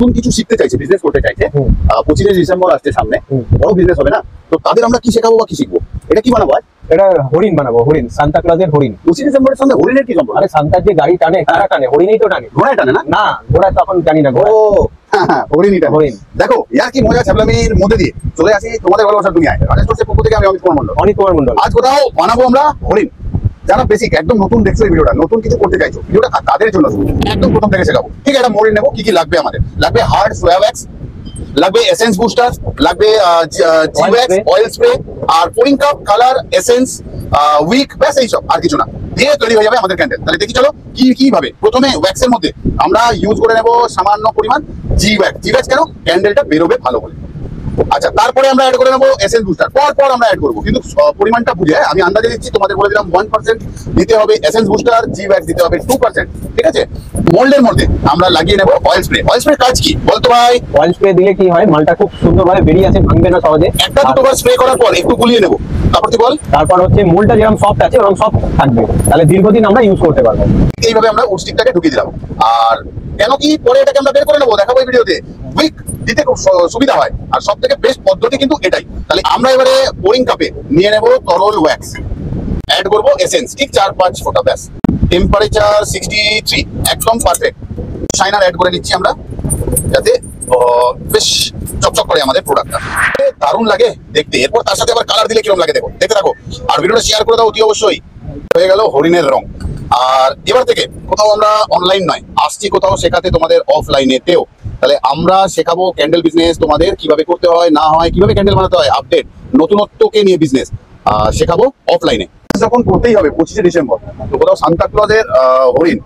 নতুন কিছু শিখতে চাইছে, বিজনেস করতে চাইছে, 25 ডিসেম্বর আসছে সামনে, বড় বিজনেস হবে না, তো তাদের আমরা কি শেখাবো বা কি শিখবো? এটা কি বানাবো? এটা হরিণ বানাবো, হরিণ, সান্তা ক্লজের হরিণ। 25 ডিসেম্বরের সঙ্গে হরিণের কি সম্পর্ক? আরে সান্তার যে গাড়ি টানে, কারা টানে? হরিণই তো টানে। ঘোড়ায় টানে না? না, ঘোড়া তখন জানি না। ও হ্যাঁ, হরিণই টানে। হরিণ। দেখো ইয়ার কি মজা ছাবলামির মধ্যে দিয়ে চলে আসি তোমাদের ভালোবাসার দুনিয়ায়। রাজেশ টোস্টের পক্ষ থেকে আমি অমিত কুমার মন্ডল। অনিক কুমার মন্ডল। আজ কোথাও বানাবো আমরা হরিণ। যারা বেসিক একদম নতুন দেখছো এই ভিডিওটা, নতুন কিছু করতে চাইছো, ভিডিওটা তাদের জন্য একদম প্রথম থেকে শেখাবো। ঠিক আছে, এটা মরিন নেবো। কি কি লাগবে আমাদের? লাগবে হার্ড সোয়া ওয়্যাক্স, লাগবে এসেন্স বুস্টার, লাগবে জি ওয়্যাক্স, অয়েল স্প্রে, আর pouring cup, colour, essence, wick, ব্যাস এইসব, আর কিছু না। দিয়ে তৈরি হয়ে যাবে আমাদের ক্যান্ডেল। তাহলে দেখি চলো কি কি ভাবে। প্রথমে ওয়্যাক্সের মধ্যে আমরা ইউজ করে নেবো সামান্য পরিমাণ জি ওয়্যাক্স। জি ওয়্যাক্স কেন? ক্যান্ডেলটা বেরোবে ভালো বলে। আচ্ছা, তারপরে আমরা অ্যাড করে নেবো এসেন্স বুস্টার। পর আমরা অ্যাড করবো, কিন্তু পরিমাণটা বুঝে আমি আন্দাজে দিচ্ছি। তোমাদের বলে দিলাম 1% দিতে হবে এসেন্স বুস্টার, জি ওয়্যাক্স দিতে হবে 2%। ঠিক আছে, মোল্ডের মধ্যে আমরা লাগিয়ে নেবো অয়েল স্প্রে। অয়েল স্প্রে কাজ কি বলতো ভাই? অয়েল স্প্রে দিলে কি হয়, মালটা খুব সুন্দরভাবে বেরিয়ে আসে, ভাঙবে না সহজে। একটা দুটোবার স্প্রে করার পর একটু গুলিয়ে নেবো। তারপর কি বল? তারপর হচ্ছে মোলটা যেরকম সফট আছে ওরকম সফট থাকবে, তাহলে দীর্ঘদিন আমরা ইউজ করতে পারবো। এইভাবে আমরা উডস্টিকটাকে ঢুকিয়ে দিলাম। আর কেন কি পরে এটাকে আমরা বের করে নেবো, দেখাবো এই ভিডিওতে। উইক দিতে খুব সুবিধা হয়, আর সব থেকে বেস্ট পদ্ধতি কিন্তু এটাই। তাহলে আমরা এবারে পোরিং কাপে নিয়ে নেবো তরল ওয়্যাক্স, অ্যাড করবো এসেন্স, ঠিক 4-5 ফোঁটা, ব্যাস। টেম্পারেচার 63, একদম পারফেক্ট। শাইনার অ্যাড করে নিচ্ছি আমরা, যাতে বেশ চকচক করে আমাদের প্রোডাক্টটা। দারুণ লাগে দেখতে। এরপর তার সাথে আবার কালার দিলে কিরকম লাগে দেখো, দেখতে থাকো। আর ভিডিওটা শেয়ার করে দাও অতি অবশ্যই। হয়ে গেল হরিণের রং। আর এবার থেকে কোথাও আমরা অনলাইন নয়, আসছি কোথাও শেখাতে তোমাদের অফলাইনেতেও। তাহলে আমরা শেখাবো ক্যান্ডেল বিজনেস, তোমাদের কিভাবে করতে হয় না হয়, কিভাবে ক্যান্ডেল বানাতে হয়, আপডেট নতুনত্বকে নিয়ে বিজনেস শেখাবো অফলাইনে। যখন করতেই হবে 25 ডিসেম্বর, তো কোথাও সান্তা ক্লজের হরিণ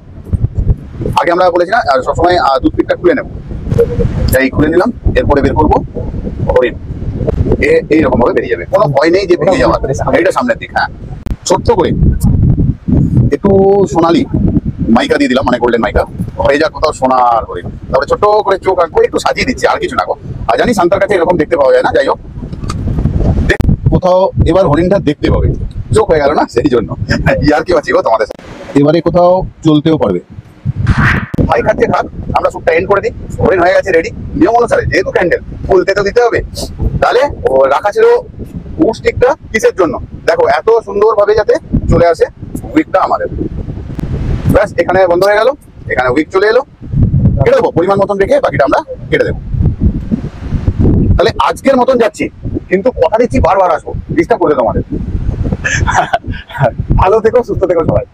আগে আমরা বলেছি না, আর সবসময় টুথপিকটা খুলে নেবো। এই খুলে নিলাম, এরপরে বের করবো হরিণ। এইরকম ভাবে বেরিয়ে যাবে, কোনো ভয় নেই যে ভেঙে যাওয়ার। এইটা সামনের দিক, হ্যাঁ। ছোট্ট করে একটু সোনালি মাইকা দিয়ে দিলাম, মানে গোল্ডেন মাইকা, হয়ে যাক কোথাও সোনার হরিণ। তারপরে ছোট্ট করে চোখ আঁকবো, একটু সাজিয়ে দিচ্ছি, আর কিছু না গো। আর জানি সান্তার কাছে এরকম দেখতে পাওয়া যায় না, যাই হোক কোথাও এবার হরিণটা দেখতে পাবে। চোখ হয়ে গেল না, সেই জন্য ইয়ার কি আছে গো তোমাদের। এবারে কোথাও চলতেও পারবে। ভাই খাচ্ছে খাক, আমরা সুপটা এন্ড করে দিই। হরিণ হয়ে গেছে রেডি। নিয়ম অনুসারে যেহেতু ক্যান্ডেল খুলতে তো দিতে হবে, তাহলে ও রাখা ছিল উড স্টিকটা কিসের জন্য দেখো, এত সুন্দর ভাবে যাতে চলে আসে উইকটা আমাদের। ব্যাস, এখানে বন্ধ হয়ে গেল, এখানে উইক চলে এলো। কেটে দেবো পরিমাণ মতন রেখে, বাকিটা আমরা কেটে দেবো। তাহলে আজকের মতন যাচ্ছি, কিন্তু কথা দিচ্ছি বারবার আসবো, ডিস্টার্ব করে তোমাদের। ভালো থেকো, সুস্থ থেকো সবাই।